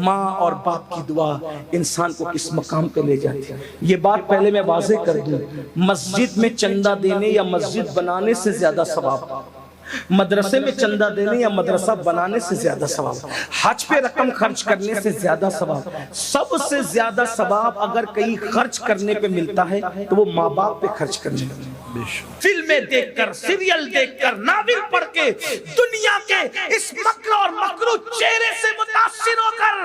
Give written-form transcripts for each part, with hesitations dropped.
ماں اور باپ کی دعا انسان کو کس مقام پہ لے جاتی ہے۔ یہ بات پہلے میں واضح کر دوں، مسجد میں چندہ دینے یا مسجد بنانے سے زیادہ ثواب، مدرسے میں چندہ دینے یا مدرسہ بنانے سے زیادہ ثواب، حج پہ رقم خرچ کرنے سے زیادہ ثواب، سب سے زیادہ ثواب اگر کہیں خرچ کرنے پہ ملتا ہے تو وہ ماں باپ پہ خرچ کرنے میں۔ فلمیں دیکھ کر، سیریل دیکھ کر، ناول پڑھ کے، دنیا کے اس مکر اور مکرو چہرے سے متاثر ہو کر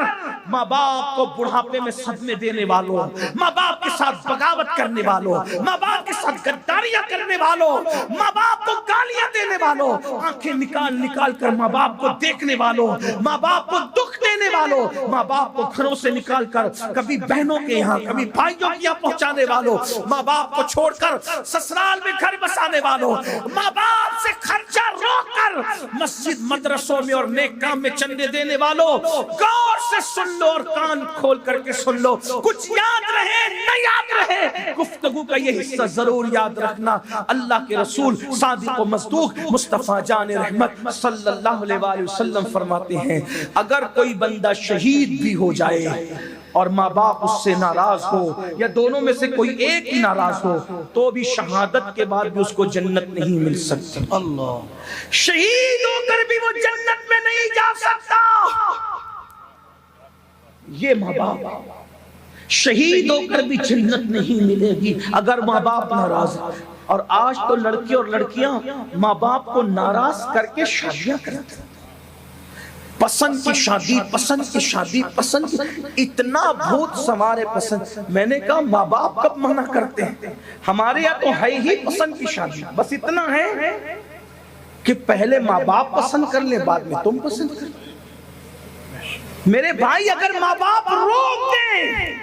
ماں باپ کو بڑھاپے میں صدمے دینے والوں، ماں باپ کے ساتھ بغاوت کرنے والوں، ماں باپ کے ساتھ غداریاں کرنے والوں، ماں باپ کو گالیاں دینے والوں، آنکھیں نکال نکال کر ماں باپ کو دیکھنے والوں، ماں باپ کو دکھ دینے والوں، ماں باپ کو گھروں سے نکال کر کبھی بہنوں کے یہاں کبھی بھائیوں کے یہاں پہنچانے والوں، ماں باپ کو چھوڑ کر سسرال میں گھر بسانے والوں، ماں باپ سے خرچہ روک کر مسجد مدرسوں میں اور نیک کام میں چندے دینے والوں، غور سے سن لو اور کان کھول کر کے سن لو، کچھ یاد رہے نہ یاد رہے، گفتگو کا یہ حصہ ضرور یاد رکھنا۔ اللہ کے رسول صادق و مصدوق مصطفیٰ جان رحمت صلی اللہ علیہ وآلہ وسلم فرماتے ہیں، اگر کوئی بندہ شہید بھی ہو جائے اور ماں باپ اس سے ناراض ہو یا دونوں میں سے کوئی ایک ہی ناراض ہو تو بھی شہادت کے بعد بھی اس کو جنت نہیں مل سکتی۔ اللہ، شہید ہو کر بھی وہ جنت میں نہیں جا سکتا۔ یہ ماں باپ شہید ہو کر بھی جنت نہیں ملے گی اگر ماں باپ ناراض ہیں۔ اور آج تو لڑکی اور لڑکیاں ماں باپ کو ناراض کر کے شادیاں کرتے ہیں، پسند کی شادی، پسند کی شادی، پسند کی، اتنا بھوت سوارے پسند۔ میں نے کہا ماں باپ کب منع کرتے ہیں؟ ہمارے یہاں تو ہے ہی پسند کی شادی، بس اتنا ہے کہ پہلے ماں باپ پسند کر لیں بعد میں تم پسند کر لیں۔ میرے بھائی اگر ماں باپ روک دیں،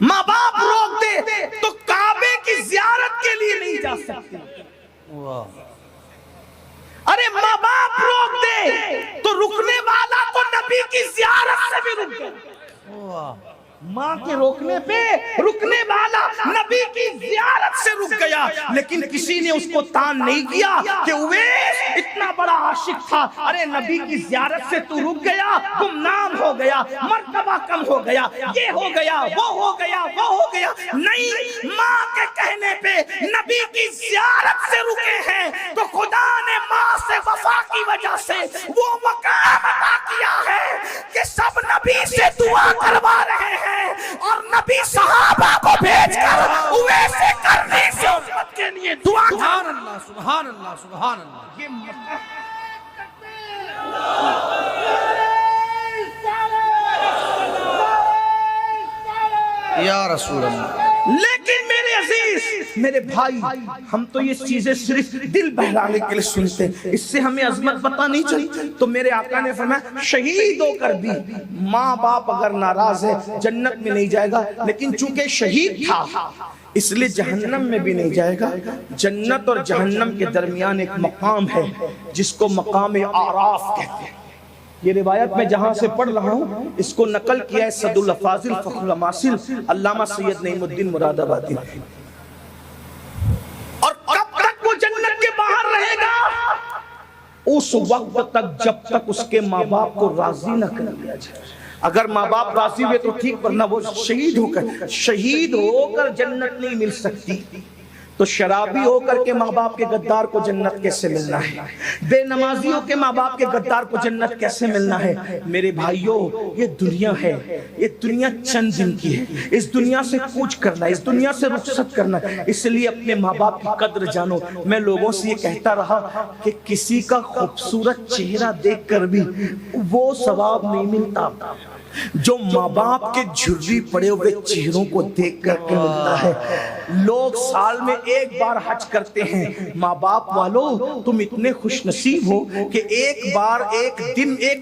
ماں باپ روک دے تو کعبے کی زیارت کے لیے نہیں جا سکتے۔ ارے ماں باپ روک دے تو رکنے والا تو نبی کی زیارت سے بھی رک گیا۔ ماں کے روکنے پہ رکنے والا نبی کی زیارت سے رک گیا، لیکن کسی نے اس کو تان نہیں کیا کہ اویس اتنا بڑا عاشق تھا، ارے نبی کی زیارت سے تو رک گیا، گمنام ہو گیا، مرتبہ کم ہو گیا، یہ ہو گیا، وہ ہو گیا، وہ ہو گیا۔ نہیں، ماں کے کہنے پہ نبی کی زیارت سے رکے ہیں تو خدا نے ماں سے وفا کی وجہ سے وہ مقام عطا کیا ہے کہ سب نبی سے دعا کروا رہے ہیں، اور نبی صحابہ کو بھیج کر اویس کرنے سے امت کے لیے دعا کر۔ سبحان اللہ، سبحان اللہ، سبحان اللہ۔ یہ یا رسول اللہ۔ لیکن میرے عزیز، میرے بھائی، ہم تو یہ چیزیں صرف دل بہلانے کے لیے سنتے ہیں، اس سے ہمیں عظمت پتہ نہیں چلی۔ تو میرے آقا نے فرمایا شہید ہو کر بھی ماں باپ اگر ناراض ہے جنت میں نہیں جائے گا، لیکن چونکہ شہید تھا اس لیے جہنم میں بھی نہیں جائے گا۔ جنت اور جہنم کے درمیان ایک مقام ہے جس کو مقام اعراف کہتے ہیں۔ یہ روایت میں جہاں سے پڑھ رہا ہوں اس کو نقل کیا ہے سد الافاضل فخر الاماثل علامہ سید نعیم الدین مراد آبادی نے۔ اور کب تک وہ جنت کے باہر رہے گا؟ اس وقت تک جب تک اس کے ماں باپ کو راضی نہ کر دیا جائے۔ اگر ماں باپ راضی ہوئے تو ٹھیک، ورنہ وہ شہید ہو کر جنت نہیں مل سکتی۔ تو شرابی ہو کر کے ماں باپ کے غدار کو جنت کیسے ملنا ہے؟ بے نمازی ہو کے ماں باپ کے غدار کو جنت کیسے ملنا ہے؟ میرے بھائیوں، یہ دنیا ہے، یہ دنیا چند دن کی ہے، اس دنیا سے کوچ کرنا ہے، اس دنیا سے رخصت کرنا ہے، اس لیے اپنے ماں باپ کی قدر جانو۔ میں لوگوں سے یہ کہتا رہا کہ کسی کا خوبصورت چہرہ دیکھ کر بھی وہ ثواب نہیں ملتا جو ماں باپ کے جھرری پڑے ہوئے چہروں کو دیکھ کر کے ملتا ہے۔ لوگ سال میں ایک بار حج کرتے ہیں، ماں باپ والوں تم اتنے خوش نصیب ہو کہ ایک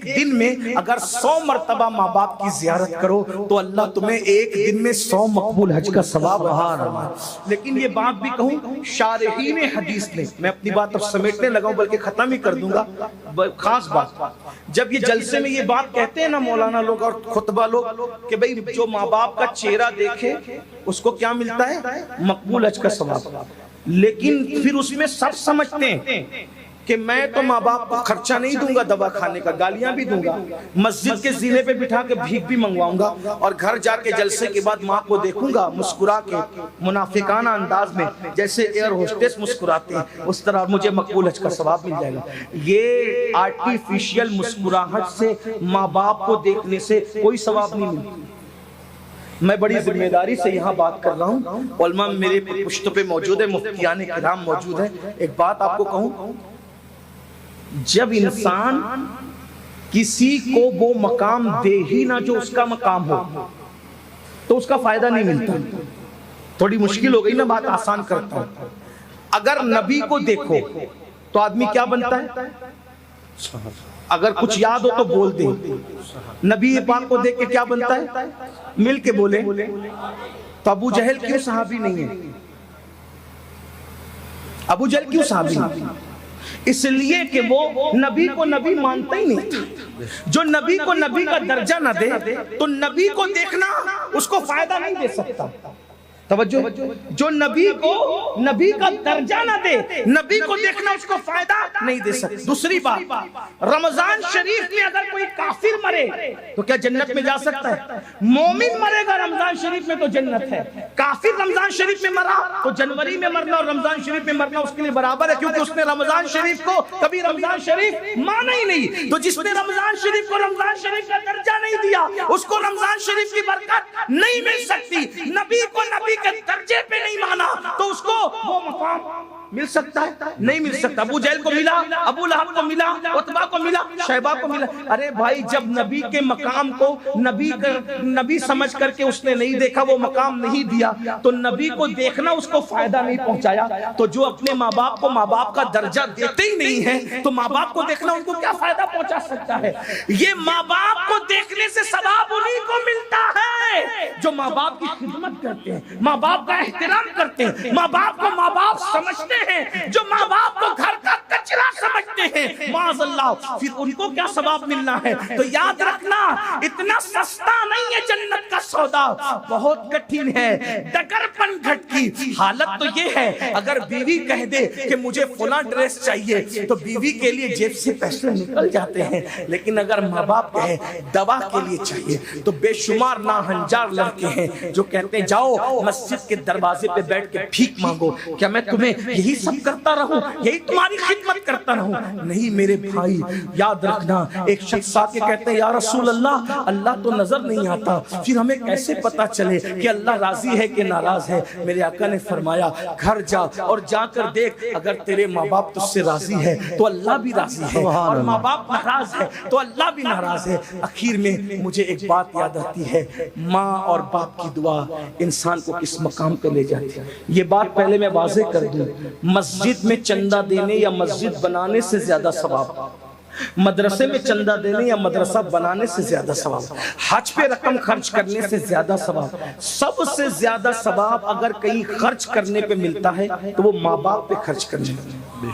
دن میں اگر 100 مرتبہ ماں باپ کی زیارت کرو تو اللہ تمہیں ایک دن میں 100 مقبول حج کا ثواب عطا۔ لیکن یہ بات بھی کہوں، شارحین حدیث نے، میں اپنی بات اب سمیٹنے لگا ہوں بلکہ ختم ہی کر دوں گا، خاص بات، جب یہ جلسے میں یہ بات کہتے ہیں نا مولانا لوگ اور خطبہ لوگ کہ بھئی جو ماں باپ کا چہرہ دیکھے اس کو کیا ملتا ہے؟ مقبول حج کا ثواب۔ لیکن پھر اس میں سب سمجھتے ہیں کہ میں تو ماں باپ کو خرچہ نہیں دوں گا دوا کھانے کا، گالیاں بھی دوں گا، مسجد کے زینے پہ بٹھا کے بھیک بھی منگواؤں گا، اور گھر جا کے جلسے کے بعد ماں کو دیکھوں گا مسکرا کے منافقانہ انداز میں، جیسے ایئر ہوسٹس مسکراتے ہیں اس طرح مجھے مقبول حج کا ثواب مل جائے گا۔ یہ آرٹیفیشل مسکراہٹ سے، ماں باپ کو دیکھنے سے کوئی ثواب نہیں ملتا۔ میں بڑی ذمہ داری سے یہاں بات کر رہا ہوں، علماء میرے پشتوں پہ موجود ہے، مفتیان کرام موجود ہیں۔ ایک بات آپ کو کہوں، جب انسان کسی کو وہ مقام دے ہی نہ جو اس کا مقام ہو تو اس کا فائدہ نہیں ملتا۔ تھوڑی مشکل ہو گئی نا، بات آسان کرتا ہوں۔ اگر نبی کو دیکھو تو آدمی کیا بنتا ہے؟ اگر کچھ یاد ہو تو بول دیں۔ نبی پاک کو دیکھ کے کیا بنتا ہے؟ مل کے بولیں۔ تو ابو جہل کیوں صحابی نہیں ہے؟ ابو جہل کیوں صحابی نہیں؟ اس لیے کہ وہ نبی کو نبی مانتا ہی نہیں تھا۔ جو نبی کو نبی کا درجہ نہ دے تو نبی کو دیکھنا اس کو فائدہ نہیں دے سکتا۔ توجہ، جو نبی کو نبی کا درجہ نہ دے، نبی کو دیکھنا اس کو فائدہ نہیں دے سکتا۔ دوسری بات، رمضان شریف میں اگر کوئی کافر مرے تو کیا جنت میں جا سکتا ہے؟ مومن مرے گا رمضان شریف میں تو جنت ہے۔ کافر رمضان شریف میں مرا تو جنوری میں مرنا اور رمضان شریف میں مرنا اس کے لیے برابر ہے، کیونکہ اس نے رمضان شریف کو کبھی رمضان شریف مانا ہی نہیں۔ تو جس نے رمضان شریف کو رمضان شریف کا درجہ نہیں دیا، اس کو رمضان شریف کی برکت نہیں مل سکتی۔ نبی کو نبی کے درجے پہ نہیں مانا تو اس کو وہ مقام مل سکتا ہے؟ نہیں مل سکتا۔ ابو جہل کو ملا، ابو لہب کو ملا، عتبہ کو ملا، شیبہ کو ملا۔ ارے بھائی، جب نبی کے مقام کو نبی سمجھ کر کے اس نے نہیں دیکھا، وہ مقام نہیں دیا، تو نبی کو دیکھنا اس کو فائدہ نہیں پہنچایا۔ تو جو اپنے ماں باپ کو ماں باپ کا درجہ دیتے ہی نہیں ہے تو ماں باپ کو دیکھنا ان کو کیا فائدہ پہنچا سکتا ہے؟ یہ ماں باپ کو دیکھنے سے ثواب انہیں کو ملتا ہے جو ماں باپ کی خدمت کرتے ہیں، ماں باپ کا احترام کرتے ہیں، ماں باپ کو ماں باپ سمجھتے ہیں، جو ماں باپ کو گھر کا کچرا سمجھتے ہیں، معاذ اللہ، پھر ان کو کیا ثواب ملنا ہے؟ تو یاد رکھنا، اتنا سستا نہیں ہے جنت کا سودا، بہت کٹھن ہے۔ ڈگر پن گھٹ کی حالت تو یہ ہے، اگر بیوی کہہ دے کہ مجھے فلاں ڈریس چاہیے تو بیوی کے لیے جیب سے پیسے نکل جاتے ہیں، لیکن اگر ماں باپ کہے دوا کے لیے چاہیے تو بے شمار ناہنجار لڑکے ہیں جو کہتے ہیں جاؤ مسجد کے دروازے پہ بیٹھ کے بھیک مانگو۔ کیا میں تمہیں یہی سب کرتا رہوں، یہی تمہاری خدمت کرتا رہوں؟ نہیں میرے بھائی، یاد رکھنا، ایک شخص آ کے کہتے ہیں یا رسول اللہ، اللہ تو نظر نہیں آتا، پھر ہمیں کیسے پتا چلے کہ اللہ راضی ہے کہ ناراض ہے؟ میرے آقا نے فرمایا گھر جا اور جا کر دیکھ، اگر تیرے ماں باپ تجھ سے راضی ہے تو اللہ بھی راضی ہے، اور ماں باپ ناراض ہے تو اللہ بھی ناراض ہے۔ آخر میں مجھے ایک بات یاد آتی ہے، ماں اور باپ کی دعا انسان کو کس مقام پہ لے جاتی ہے۔ یہ بات پہلے میں واضح کر دوں، مسجد میں چندہ دینے یا مسجد بنانے سے زیادہ ثواب، مدرسے میں چندہ دینے یا مدرسہ بنانے سے زیادہ ثواب، حج پہ رقم خرچ کرنے سے زیادہ ثواب، سب سے زیادہ ثواب اگر کہیں خرچ کرنے پہ ملتا ہے تو وہ ماں باپ پہ خرچ کرنے میں،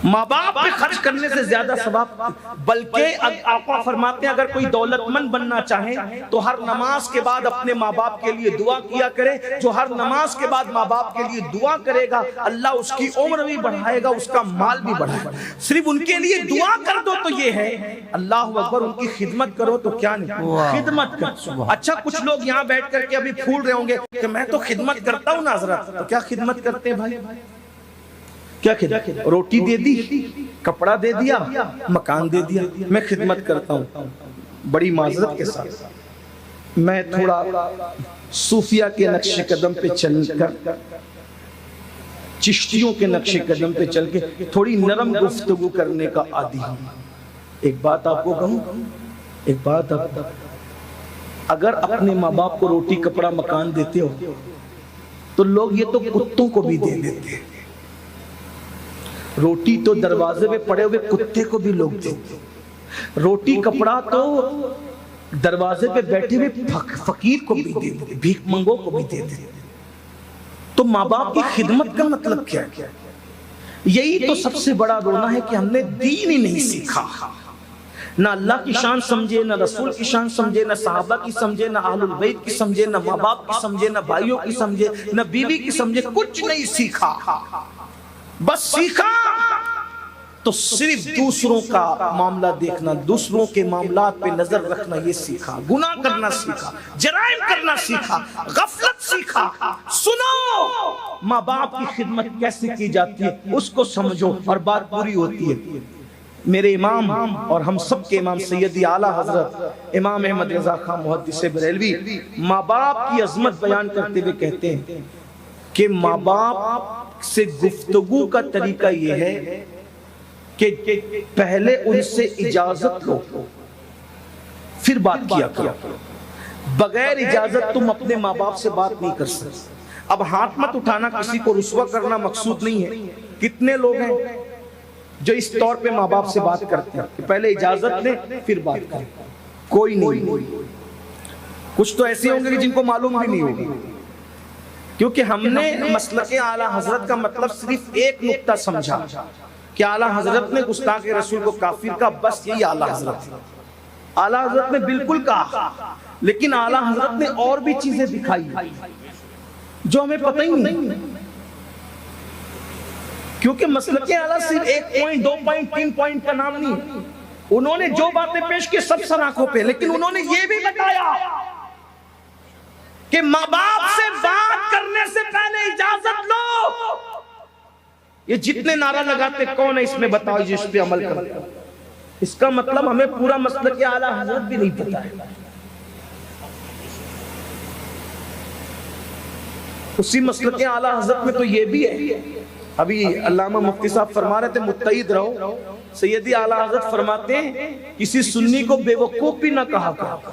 ماں باپ پہ خرچ کرنے سے زیادہ ثواب۔ بلکہ آقا فرماتے ہیں اگر کوئی دولت مند بننا چاہے تو ہر نماز کے بعد اپنے ماں باپ کے لیے دعا کیا کرے۔ جو ہر نماز کے بعد ماں باپ کے لیے دعا کرے گا اللہ اس کی عمر بھی بڑھائے گا، اس کا مال بھی بڑھائے گا۔ صرف ان کے لیے دعا کر دو تو یہ ہے، اللہ اکبر، ان کی خدمت کرو تو کیا نہیں، خدمت کر۔ اچھا کچھ لوگ یہاں بیٹھ کر کے ابھی پھول رہے ہوں گے کہ میں تو خدمت کرتا ہوں نا حضرت، تو کیا خدمت کرتے ہیں بھائی؟ کیا خدمت؟ روٹی دے دی، کپڑا دے دیا، مکان دے دیا، میں خدمت کرتا ہوں۔ بڑی معذرت کے ساتھ میں تھوڑا صوفیہ کے نقش قدم پہ چل کر، چشتیوں کے نقش قدم پہ چل کے تھوڑی نرم گفتگو کرنے کا عادی ہوں۔ ایک بات آپ کو کہوں، ایک بات آپ کو، اگر اپنے ماں باپ کو روٹی کپڑا مکان دیتے ہو تو لوگ یہ تو کتوں کو بھی دے دیتے ہیں۔ روٹی تو دروازے پہ پڑے ہوئے کتے کو بھی لوگ دیتے، روٹی کپڑا تو دروازے پہ بیٹھے ہوئے فقیر کو بھی دیتے، بھیک منگو کو بھی دیتے۔ تو ماں باپ کی خدمت کا مطلب کیا ہے؟ یہی تو سب سے بڑا رونا ہے کہ ہم نے دین ہی نہیں سیکھا، نہ اللہ کی شان سمجھے، نہ رسول کی شان سمجھے، نہ صحابہ کی سمجھے، نہ اہل البیت کی سمجھے، نہ ماں باپ کی سمجھے، نہ بھائیوں کی سمجھے، نہ بیوی کی سمجھے، کچھ نہیں سیکھا۔ بس سیکھا تو صرف دوسروں کا معاملہ دیکھنا، دوسروں کے معاملات پہ نظر رکھنا یہ سیکھا، گناہ کرنا سیکھا، جرائم کرنا سیکھا، غفلت سیکھا۔ سنو ماں باپ کی خدمت کیسے کی جاتی ہے اس کو سمجھو اور بات پوری ہوتی ہے۔ میرے امام اور ہم سب کے امام سیدی اعلیٰ حضرت امام احمد رضا خان محدث بریلوی ماں باپ کی عظمت بیان کرتے ہوئے کہتے ہیں کہ ماں باپ سے گفتگو کا طریقہ یہ ہے کہ پہلے ان سے اجازت لو پھر بات کیا کرو۔ بغیر اجازت تم اپنے ماں باپ سے بات نہیں کر سکتے۔ اب ہاتھ مت اٹھانا، کسی کو رسوا کرنا مقصود نہیں ہے۔ کتنے لوگ ہیں جو اس طور پہ ماں باپ سے بات کرتے ہیں کہ پہلے اجازت لیں پھر بات کریں؟ کوئی نہیں۔ کچھ تو ایسے ہوں گے کہ جن کو معلوم بھی نہیں ہوگی، کیونکہ ہم نے مسلک اعلیٰ حضرت کا مطلب صرف ایک نقطہ سمجھا کہ اعلیٰ حضرت نے گستاخ رسول کو کافر کا، بس یہی اعلیٰ حضرت ہے۔ اعلیٰ حضرت نے بالکل کہا، لیکن اعلیٰ حضرت نے اور بھی چیزیں دکھائی جو ہمیں پتہ ہی نہیں، کیونکہ مسلک اعلیٰ صرف 1 پوائنٹ 2 پوائنٹ 3 پوائنٹ کا نام نہیں۔ انہوں نے جو باتیں پیش کی سب سراخوں پہ، لیکن انہوں نے یہ بھی بتایا کہ ماں باپ سے بات کرنے سے پہلے اجازت لو۔ یہ جتنے نعرہ لگاتے کون ہے اس میں بتاؤ جس پہ عمل کرتا؟ اس کا مطلب ہمیں پورا مسلک اعلیٰ حضرت بھی نہیں پتا ہے۔ اسی مسلک اعلیٰ حضرت میں تو یہ بھی ہے، ابھی علامہ مفتی صاحب فرما رہے تھے متعید رہو، سیدی اعلیٰ حضرت فرماتے ہیں کسی سنی کو بے وقوف بھی نہ کہا کرو،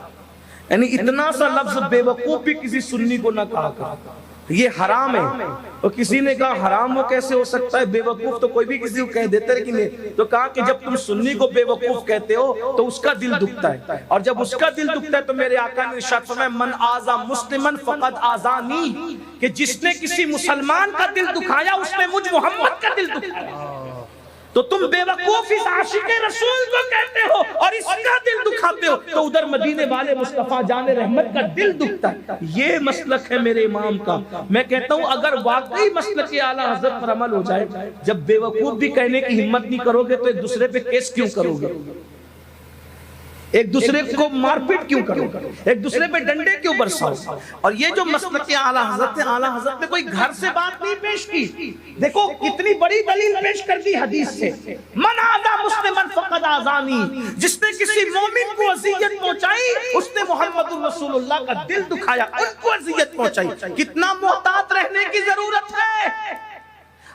یعنی اتنا سا لفظ بے وقوف بھی کسی سنی کو نہ کہا کرو، یہ حرام ہے۔ اور کسی نے کہا حرام وہ کیسے ہو سکتا ہے، بے وقوف تو کوئی بھی کسی کو کہہ دیتا ہے، لیکن تو کہا کہ جب تم سنی کو بے وقوف کہتے ہو تو اس کا دل دکھتا ہے، اور جب اس کا دل دکھتا ہے تو میرے آقا نے ارشاد فرمایا من آذا مسلمن فقد آذانی، کہ جس نے کسی مسلمان کا دل دکھایا اس نے مجھ محمد کا دل دکھایا۔ تو تم بے وقوف اس عاشق رسول کو کہتے ہو اور اس کا دل دکھاتے ہو، تو ادھر مدینے والے مصطفیٰ جان رحمت کا دل دکھتا ہے۔ یہ مسلک ہے میرے امام کا۔ میں کہتا ہوں اگر واقعی مسلک اعلیٰ حضرت پر عمل ہو جائے، جب بے وقوف بھی کہنے کی ہمت نہیں کرو گے تو ایک دوسرے پہ کیس کیوں کرو گے؟ ایک دوسرے کو مار پیٹ کیوں کرو گے؟ ایک دوسرے پہ ڈنڈے کیوں برساؤ؟ اور یہ جو مسلک اعلیٰ حضرت ہے، اعلیٰ حضرت نے کوئی گھر سے بات نہیں پیش کی۔ دیکھو کتنی بڑی دلیل پیش کر دی حدیث سے، من آذا مسلمن فقد آذانی، جس نے کسی مومن کو اذیت پہنچائی اس نے محمد الرسول اللہ کا دل دکھایا، ان کو اذیت پہنچائی۔ کتنا محتاط رہنے کی ضرورت ہے۔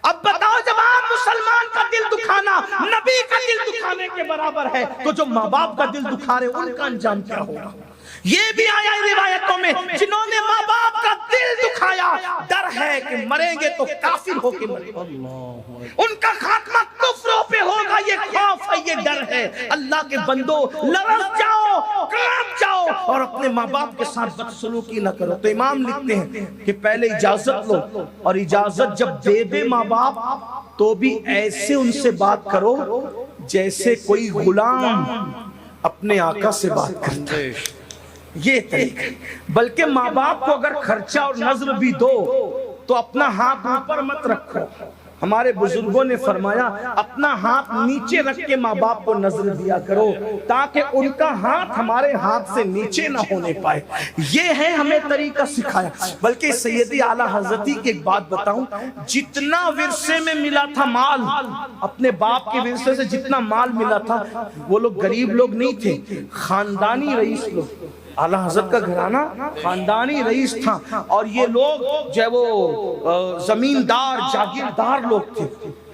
اب بتاؤ جب آپ مسلمان کا دل دکھانا نبی کا دل دکھانے کے برابر ہے، تو جو ماں باپ کا دل دکھا رہے ان کا انجام کیا ہوگا؟ یہ بھی آیا روایتوں میں، جنہوں نے ماں باپ کا دل دکھایا ڈر ہے کہ مریں گے تو کافر ہو کے مریں گے، ان کا خاتمہ کفروں پہ ہوگا، یہ خوف ہے، یہ ڈر ہے۔ اللہ کے بندو لرز جاؤ، کانپ جاؤ اور اپنے ماں باپ کے ساتھ بدسلوکی نہ کرو۔ تو امام لکھتے ہیں کہ پہلے اجازت لو، اور اجازت جب دے دے ماں باپ تو بھی ایسے ان سے بات کرو جیسے کوئی غلام اپنے آقا سے بات کرتا ہے، یہ طریقہ ہے۔ بلکہ ماں باپ کو اگر خرچہ اور نظر بھی دو تو اپنا ہاتھ اوپر مت رکھو۔ ہمارے بزرگوں نے فرمایا اپنا ہاتھ نیچے رکھ کے ماں باپ کو نظر دیا کرو تاکہ ان کا ہاتھ ہمارے ہاتھ سے نیچے نہ ہونے پائے۔ یہ ہے ہمیں طریقہ سکھایا۔ بلکہ سیدی اعلیٰ حضرتی کی ایک بات بتاؤں، جتنا ورثے میں ملا تھا مال، اپنے باپ کے ورثے سے جتنا مال ملا تھا، وہ لوگ غریب لوگ نہیں تھے، خاندانی رئیس لوگ۔ اعلیٰ حضرت کا گھرانہ خاندانی رئیس تھا، اور یہ لوگ جو ہے وہ زمیندار جاگیردار لوگ تھے۔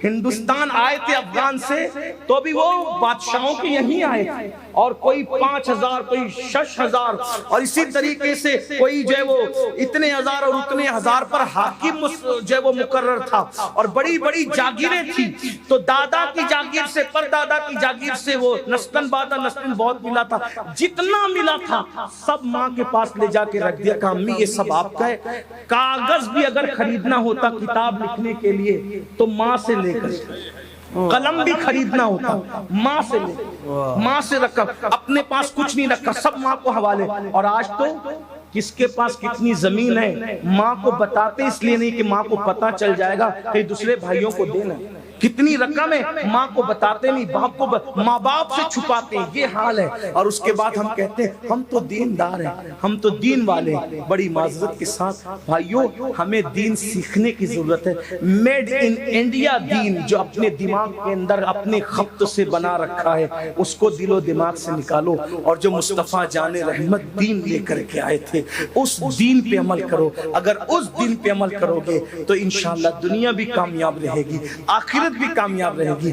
ہندوستان آئے تھے افغان سے تو بھی وہ بادشاہوں کے یہیں آئے تھے، اور کوئی 5000 کوئی 6000 اور اسی طریقے سے کوئی جو ہے وہ اتنے ہزار اور اتنے ہزار پر حاکم جو ہے وہ مقرر تھا، اور بڑی بڑی جاگیریں تھی۔ تو دادا کی جاگیر سے پر دادا کی جاگیر سے وہ نسلن بعد نسلن بہت ملا تھا، جتنا ملا تھا سب ماں کے پاس لے جا کے رکھ دیا کہ امی یہ سب آپ کا ہے۔ کاغذ بھی اگر خریدنا ہوتا کتاب لکھنے کے لیے تو ماں سے لے کر، قلم بھی خریدنا ہوتا ماں سے لے، ماں سے رکھا، اپنے پاس کچھ نہیں رکھا، سب ماں کو حوالے۔ اور آج تو کس کے پاس کتنی زمین ہے ماں کو بتاتے اس لیے نہیں کہ ماں کو پتا چل جائے گا کہ دوسرے بھائیوں کو دینا، کتنی رقم ہے ماں کو بتاتے نہیں، باپ کو ماں باپ سے چھپاتے ہیں، یہ حال ہے۔ اور اس کے بعد ہم کہتے ہیں ہم تو دیندار ہیں، ہم تو دین والے ہیں۔ بڑی معذرت کے ساتھ بھائیوں، ہمیں دین سیکھنے کی ضرورت ہے۔ میڈ ان انڈیا دین جو اپنے دماغ کے اندر اپنے خط سے بنا رکھا ہے، اس کو دل و دماغ سے نکالو، اور جو مصطفیٰ جان رحمت دین لے کر کے آئے تھے اس دین پہ عمل کرو۔ اگر اس دین پہ عمل کرو گے تو انشاءاللہ دنیا بھی کامیاب رہے گی، آخرت بھی کامیاب رہے گی۔